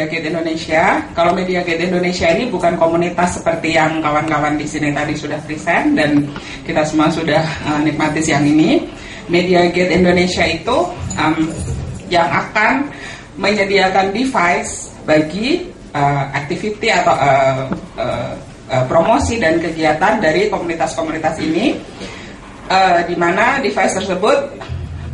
Mediagate Indonesia. Kalau Mediagate Indonesia ini bukan komunitas seperti yang kawan-kawan di sini tadi sudah present dan kita semua sudah nikmati siang ini. Mediagate Indonesia itu yang akan menyediakan device bagi activity atau promosi dan kegiatan dari komunitas-komunitas ini, di mana device tersebut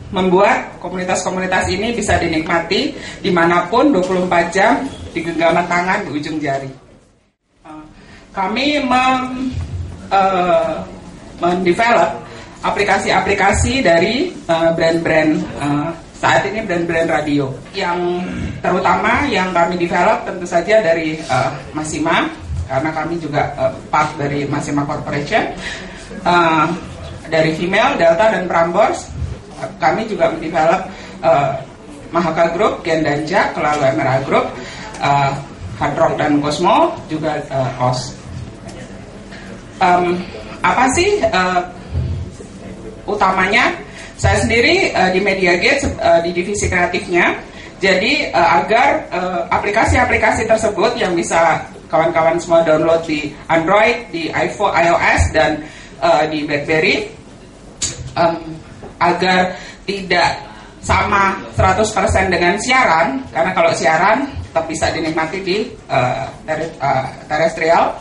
membuat komunitas-komunitas ini bisa dinikmati dimanapun 24 jam di genggaman tangan di ujung jari. Kami mendevelop aplikasi-aplikasi dari brand-brand saat ini brand-brand radio. Yang terutama yang kami develop tentu saja dari Masima, karena kami juga part dari Masima Corporation, dari Female, Delta, dan Prambors. Kami juga mendevelop Mahaka Group, Gen dan Jack, lalu MRA Group, Hard Rock dan Cosmo, juga OS. Apa sih utamanya? Saya sendiri di Mediagate, di divisi kreatifnya, jadi agar aplikasi-aplikasi tersebut yang bisa kawan-kawan semua download di Android, di iPhone, iOS, dan di BlackBerry, agar tidak sama 100% dengan siaran, karena kalau siaran tetap bisa dinikmati di terestrial.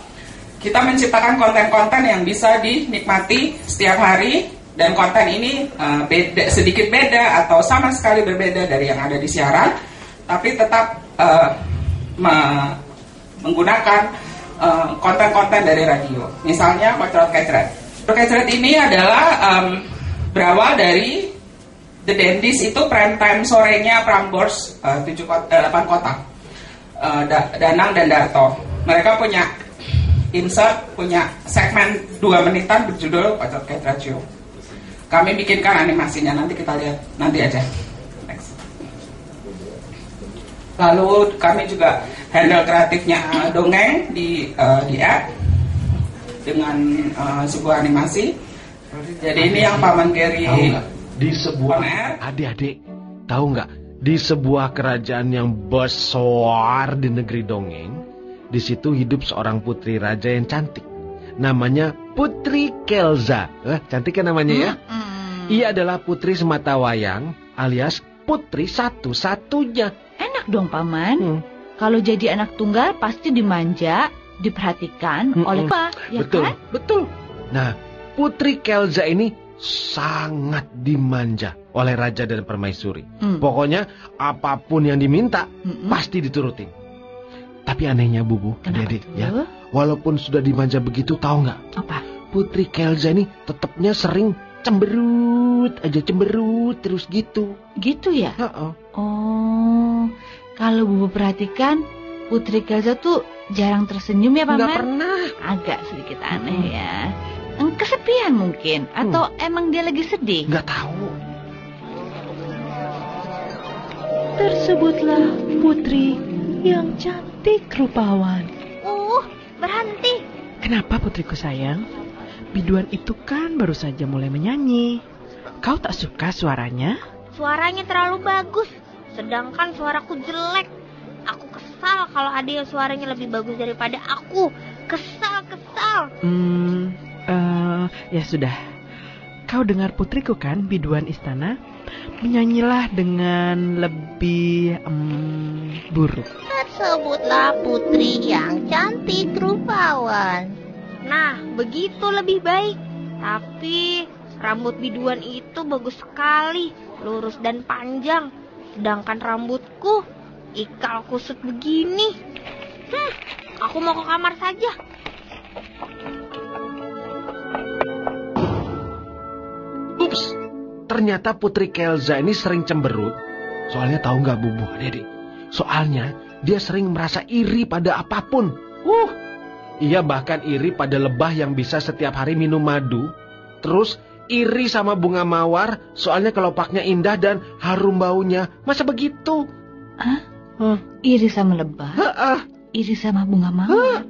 Kita menciptakan konten-konten yang bisa dinikmati setiap hari, dan konten ini sedikit beda atau sama sekali berbeda dari yang ada di siaran, tapi tetap menggunakan konten-konten dari radio. Misalnya Kocrot Kecret. Kecret ini adalah berawal dari The Dandies, itu prime time sorenya Prambors 8 kota, Danang dan Darto. Mereka punya insert, punya segmen 2 menitan berjudul Kocrot Kecret Show. Kami bikinkan animasinya, nanti kita lihat nanti aja. Next. Lalu kami juga handle kreatifnya dongeng di app dengan sebuah animasi. Jadi ini yang Paman Gary di sebuah adik-adik tahu nggak, di sebuah kerajaan yang besar di negeri dongeng, di situ hidup seorang putri raja yang cantik, namanya Putri Kelza. Cantik kan namanya ya? Ia adalah putri sematawayang alias putri satu-satunya. Enak dong Paman. Kalau jadi anak tunggal pasti dimanja, diperhatikan oleh Pak, ya betul, kan? Betul. Nah, Putri Kelza ini sangat dimanja oleh raja dan permaisuri. Pokoknya apapun yang diminta pasti diturutin. Tapi anehnya Bubu, adik-adik ya, walaupun sudah dimanja begitu, tahu nggak? Apa? Putri Kelza ini tetapnya sering cemberut terus gitu. Gitu ya? Oh, kalau Bubu perhatikan, Putri Kelza tuh jarang tersenyum ya Paman? Nggak pernah. Agak sedikit aneh ya. Kesepian mungkin, atau emang dia lagi sedih? Nggak tahu. Tersebutlah putri yang cantik rupawan. Berhenti. Kenapa putriku sayang? Biduan itu kan baru saja mulai menyanyi. Kau tak suka suaranya? Suaranya terlalu bagus, sedangkan suaraku jelek. Aku kesal kalau ada yang suaranya lebih bagus daripada aku. Kesal. Ya sudah. Kau dengar putriku kan, biduan istana? Menyanyilah dengan lebih buruk. Tersebutlah putri yang cantik rupawan. Nah, begitu lebih baik. Tapi rambut biduan itu bagus sekali, lurus dan panjang. Sedangkan rambutku ikal kusut begini. Aku mau ke kamar saja. Ups, ternyata Putri Kelza ini sering cemberut. Soalnya tahu nggak Bubu, adik-adik? Soalnya dia sering merasa iri pada apapun. Ia bahkan iri pada lebah yang bisa setiap hari minum madu. Terus iri sama bunga mawar, soalnya kelopaknya indah dan harum baunya. Masa begitu? Iri sama lebah? Iri sama bunga mawar?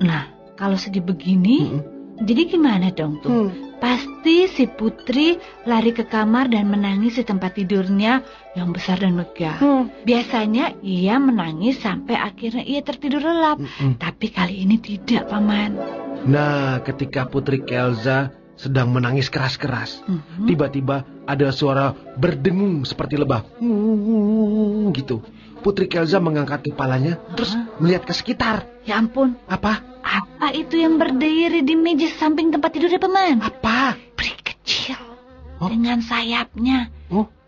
Nah, kalau sedih begini, jadi gimana dong tuh? Pasti si Putri lari ke kamar dan menangis di tempat tidurnya yang besar dan megah. Biasanya ia menangis sampai akhirnya ia tertidur lelap. Tapi kali ini tidak, Paman. Nah, ketika Putri Kelza sedang menangis keras-keras, tiba-tiba ada suara berdengung seperti lebah. Gitu. Putri Kelza mengangkat kepalanya, terus melihat ke sekitar. Ya ampun. Apa? Apa itu yang berdiri di meja samping tempat tidurnya, Paman? Apa? Peri kecil. Dengan sayapnya.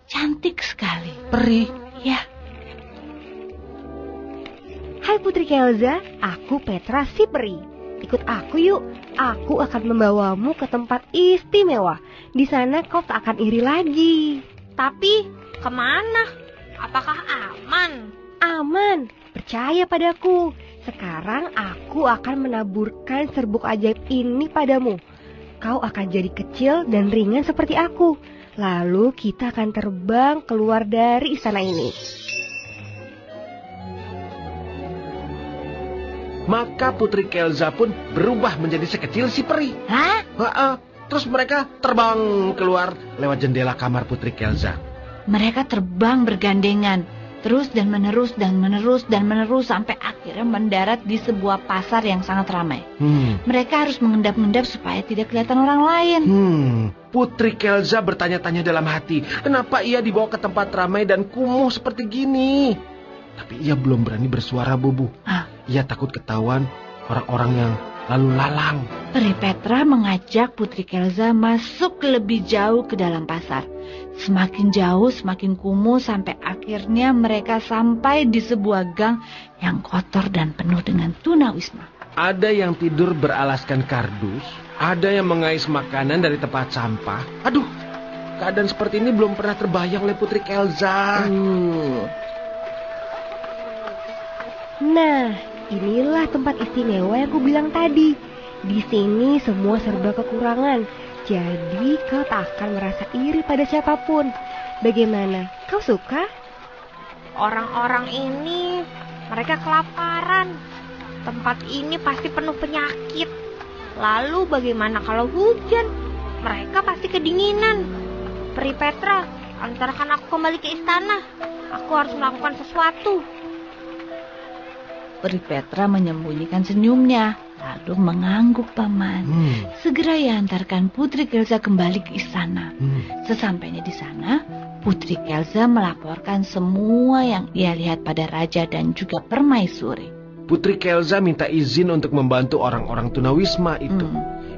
Cantik sekali. Peri? Ya. Hai Putri Kelza, aku Petra si peri. Ikut aku yuk. Aku akan membawamu ke tempat istimewa. Di sana kau tak akan iri lagi. Tapi kemana? Apakah aman? Aman, percaya padaku. Sekarang aku akan menaburkan serbuk ajaib ini padamu. Kau akan jadi kecil dan ringan seperti aku. Lalu kita akan terbang keluar dari istana ini. Maka Putri Kelza pun berubah menjadi sekecil si peri. Hah? Terus mereka terbang keluar lewat jendela kamar Putri Kelza. Mereka terbang bergandengan, terus dan menerus dan menerus dan menerus sampai akhirnya mendarat di sebuah pasar yang sangat ramai. Mereka harus mengendap-endap supaya tidak kelihatan orang lain. Putri Kelza bertanya-tanya dalam hati, kenapa ia dibawa ke tempat ramai dan kumuh seperti gini? Tapi ia belum berani bersuara, Bubu. Ia takut ketahuan orang-orang yang lalu lalang. Peri Petra mengajak Putri Kelza masuk lebih jauh ke dalam pasar. Semakin jauh, semakin kumuh sampai akhirnya mereka sampai di sebuah gang yang kotor dan penuh dengan tunawisma. Ada yang tidur beralaskan kardus, ada yang mengais makanan dari tempat sampah. Aduh, keadaan seperti ini belum pernah terbayang oleh Putri Kelza. Nah, inilah tempat istimewa yang aku bilang tadi. Di sini semua serba kekurangan. Jadi kau tak akan merasa iri pada siapapun. Bagaimana? Kau suka? Orang-orang ini, mereka kelaparan. Tempat ini pasti penuh penyakit. Lalu bagaimana kalau hujan? Mereka pasti kedinginan. Peri Petra, antarkan aku kembali ke istana. Aku harus melakukan sesuatu. Peri Petra menyembunyikan senyumnya, lalu mengangguk, Paman. Segera ia antarkan Putri Kelza kembali ke istana. Sesampainya di sana, Putri Kelza melaporkan semua yang ia lihat pada raja dan juga permaisuri. Putri Kelza minta izin untuk membantu orang-orang tunawisma itu.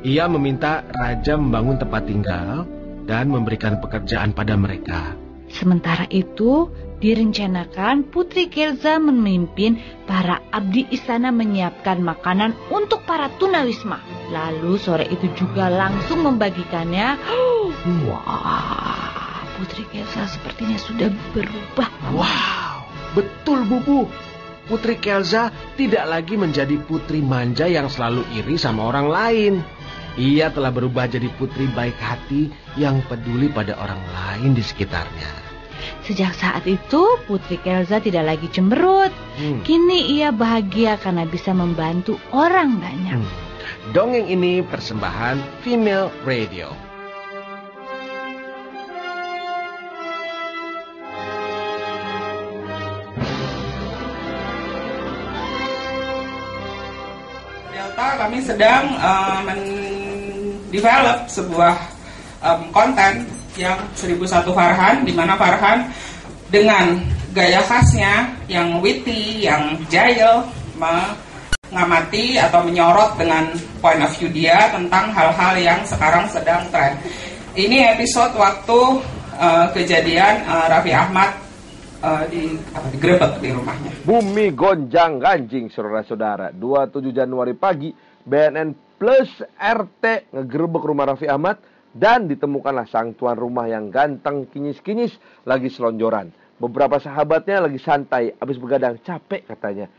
Ia meminta raja membangun tempat tinggal dan memberikan pekerjaan pada mereka. Sementara itu, direncanakan Putri Kelza memimpin para abdi istana menyiapkan makanan untuk para tunawisma. Lalu sore itu juga langsung membagikannya. Wah, Putri Kelza sepertinya sudah berubah. Wow, betul Bubu. Putri Kelza tidak lagi menjadi putri manja yang selalu iri sama orang lain. Ia telah berubah jadi putri baik hati yang peduli pada orang lain di sekitarnya. Sejak saat itu, Putri Kelza tidak lagi cemberut. Kini ia bahagia karena bisa membantu orang banyak. Dongeng ini persembahan Female Radio. Delta kami sedang mendevelop sebuah konten yang 1001 Farhan, di mana Farhan dengan gaya khasnya yang witty, yang jahil, mengamati atau menyorot dengan point of view dia tentang hal-hal yang sekarang sedang tren. Ini episode waktu kejadian Raffi Ahmad digerebek di rumahnya. Bumi gonjang ganjing, saudara-saudara. 27 Januari pagi, BNN plus RT ngegerebek rumah Raffi Ahmad. Dan ditemukanlah sang tuan rumah yang ganteng, kinyis-kinyis, lagi selonjoran. Beberapa sahabatnya lagi santai, habis begadang, capek katanya.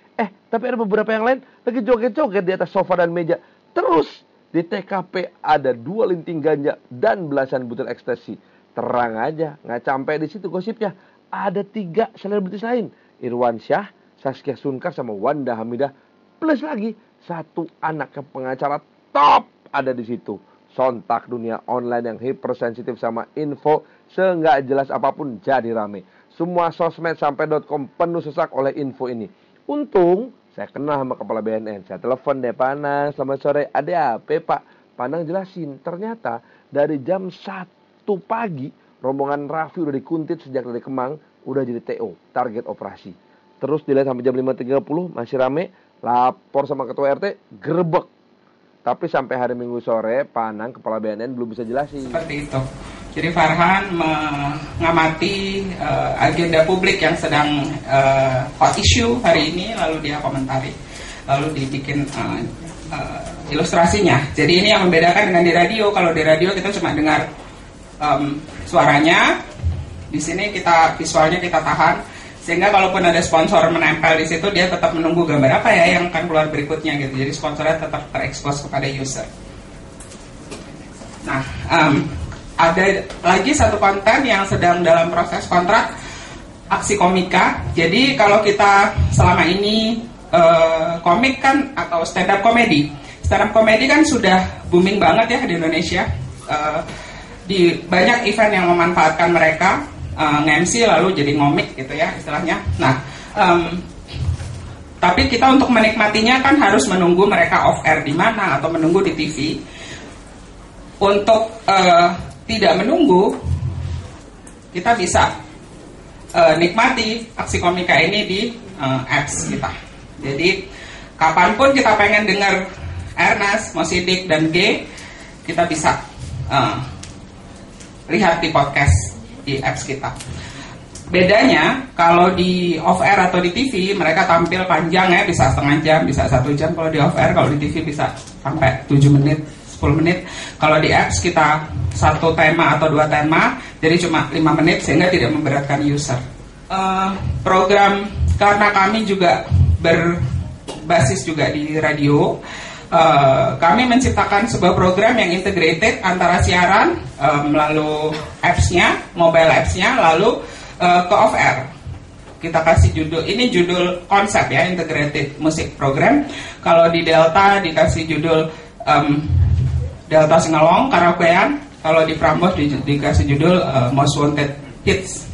Tapi ada beberapa yang lain lagi joget-joget di atas sofa dan meja. Terus di TKP ada 2 linting ganja dan belasan butir ekstasi. Terang aja, nggak sampai di situ gosipnya. Ada 3 selebritis lain, Irwan Syah, Saskia Sunkar, sama Wanda Hamidah. Plus lagi 1 anak pengacara top ada di situ. Sontak dunia online yang hipersensitif sama info seenggak jelas apapun jadi rame. Semua sosmed sampai .com penuh sesak oleh info ini. Untung saya kenal sama kepala BNN. Saya telepon deh, Panang, selamat sore. Ada apa Pak? Panang jelasin, ternyata dari jam 1 pagi rombongan Raffi udah dikuntit sejak dari Kemang, udah jadi TO, target operasi. Terus dilihat sampai jam 5.30 masih rame, lapor sama ketua RT, gerebek. Tapi sampai hari Minggu sore, Panang, kepala BNN belum bisa jelasin. Seperti itu. Jadi Farhan mengamati agenda publik yang sedang hot issue hari ini, lalu dia komentari, lalu dibikin ilustrasinya. Jadi ini yang membedakan dengan di radio. Kalau di radio kita cuma dengar suaranya, di sini kita visualnya kita tahan. Sehingga kalaupun ada sponsor menempel di situ, dia tetap menunggu gambar apa ya yang akan keluar berikutnya gitu. Jadi sponsornya tetap terekspos kepada user. Nah, ada lagi satu konten yang sedang dalam proses kontrak, aksi komika. Jadi kalau kita selama ini komik kan atau stand up comedy. Stand up comedy kan sudah booming banget ya di Indonesia. Di banyak event yang memanfaatkan mereka. Nge-MC lalu jadi ngomik gitu ya istilahnya. Nah, tapi kita untuk menikmatinya kan harus menunggu mereka off air di mana atau menunggu di TV. Untuk tidak menunggu, kita bisa nikmati aksi komika ini di apps kita. Jadi kapanpun kita pengen dengar Ernest, Mosidik dan G, kita bisa lihat di podcast di apps kita. Bedanya kalau di off air atau di TV mereka tampil panjang ya, bisa setengah jam, bisa 1 jam. Kalau di off air, kalau di TV bisa sampai 7 menit, 10 menit. Kalau di apps kita 1 tema atau 2 tema, jadi cuma 5 menit sehingga tidak memberatkan user. Program karena kami juga berbasis juga di radio. Kami menciptakan sebuah program yang integrated antara siaran melalui apps-nya, mobile apps-nya, lalu ke off-air. Kita kasih judul, ini judul konsep ya, integrated music program. Kalau di Delta dikasih judul Delta Singalong, karaokean. Kalau di Prambors dikasih judul Most Wanted Hits.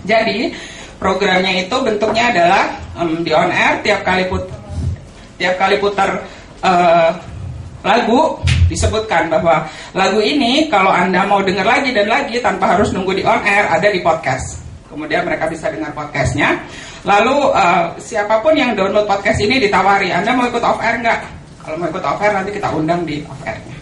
Jadi programnya itu bentuknya adalah di on air, tiap kali putar lagu disebutkan bahwa lagu ini kalau Anda mau dengar lagi dan lagi tanpa harus nunggu di on air, ada di podcast. Kemudian mereka bisa dengar podcastnya. Lalu siapapun yang download podcast ini ditawari, Anda mau ikut off air nggak? Kalau mau ikut off air nanti kita undang di off airnya.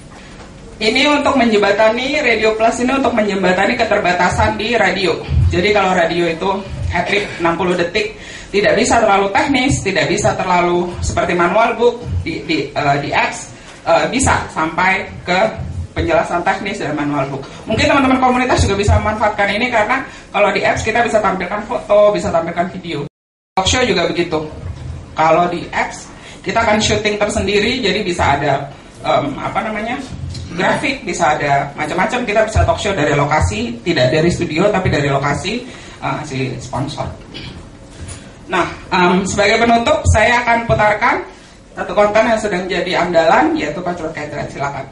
Ini untuk menjembatani, Radio Plus ini untuk menjembatani keterbatasan di radio. Jadi kalau radio itu at-rate 60 detik, tidak bisa terlalu teknis, tidak bisa terlalu seperti manual book. Di apps bisa sampai ke penjelasan teknis dan manual book. Mungkin teman-teman komunitas juga bisa memanfaatkan ini karena kalau di apps kita bisa tampilkan foto, bisa tampilkan video. Talk show juga begitu. Kalau di apps kita akan syuting tersendiri, jadi bisa ada grafik, bisa ada macam-macam. Kita bisa talk show dari lokasi, tidak dari studio tapi dari lokasi si sponsor. Nah, sebagai penutup saya akan putarkan satu konten yang sedang jadi andalan, yaitu Kocrot Kecret. Silakan.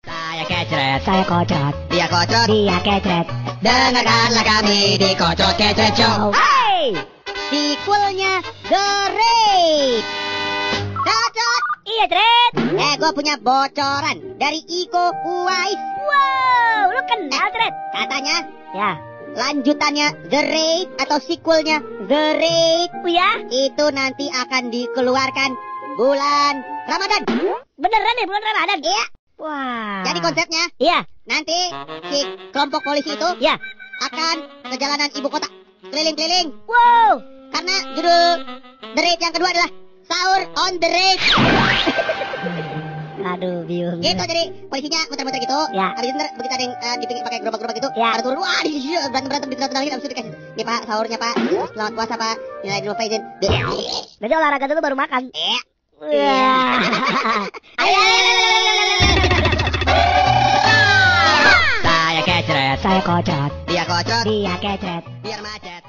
Saya kecret, saya kocrot, dia kocrot, dia kecret. Dengarkanlah kami di Kocrot Kecret Show. Hey, sequelnya The Raid. Kocrot, iya Dred. Gue punya bocoran dari Iko Uwais. Wow, lu kenal Dred? Katanya, ya. Lanjutannya The Raid atau sequelnya The Raid, ya, itu nanti akan dikeluarkan bulan Ramadan. Beneran nih bulan Ramadan? Iya. Wah. Jadi konsepnya, iya, nanti si kelompok polisi itu, ya, akan ke jalanan ibu kota, keliling-keliling. Wow. Karena judul The Raid yang kedua adalah Sahur on the Raid. Aduh, bingung. Gitu, jadi polisinya muter-muter gitu. Ya. Habis itu begitu ada yang dipikir pakai gerobak-gerobak gitu. Ya. Ada turun, wah, berantem-berantem di tengah-tengah gitu. Habis itu dikasih, nih Pak, sahurnya Pak. Selamat puasa Pak. Nilai dulu Faizin. Berarti olahraga dulu baru makan. Iya. Ayo. Saya kecret, saya kocrot. Dia kocrot, dia kecret. Biar macet.